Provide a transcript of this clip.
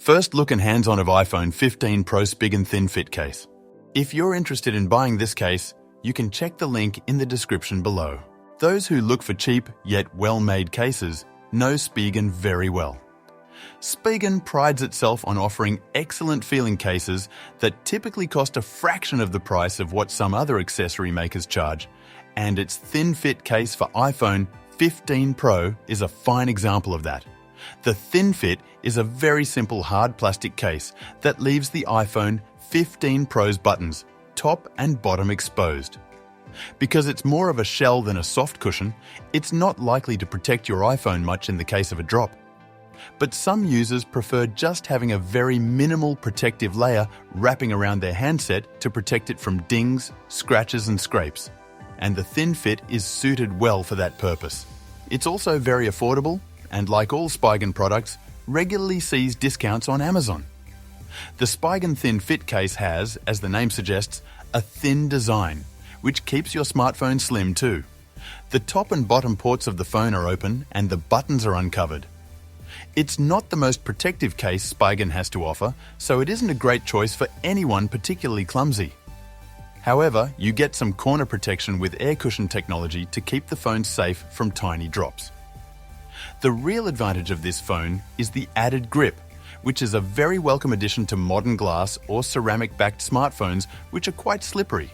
First look and hands-on of iPhone 15 Pro Spigen thin fit case. If you're interested in buying this case, you can check the link in the description below. Those who look for cheap yet well-made cases know Spigen very well. Spigen prides itself on offering excellent-feeling cases that typically cost a fraction of the price of what some other accessory makers charge, and its thin-fit case for iPhone 15 Pro is a fine example of that. The thin fit is a very simple hard plastic case that leaves the iPhone 15 Pro's buttons, top and bottom, exposed. Because it's more of a shell than a soft cushion, it's not likely to protect your iPhone much in the case of a drop. But some users prefer just having a very minimal protective layer wrapping around their handset to protect it from dings, scratches and scrapes. And the thin fit is suited well for that purpose. It's also very affordable and, like all Spigen products, regularly sees discounts on Amazon. The Spigen Thin Fit case has, as the name suggests, a thin design, which keeps your smartphone slim too. The top and bottom ports of the phone are open and the buttons are uncovered. It's not the most protective case Spigen has to offer, so it isn't a great choice for anyone particularly clumsy. However, you get some corner protection with air cushion technology to keep the phone safe from tiny drops. The real advantage of this phone is the added grip, which is a very welcome addition to modern glass or ceramic-backed smartphones, which are quite slippery.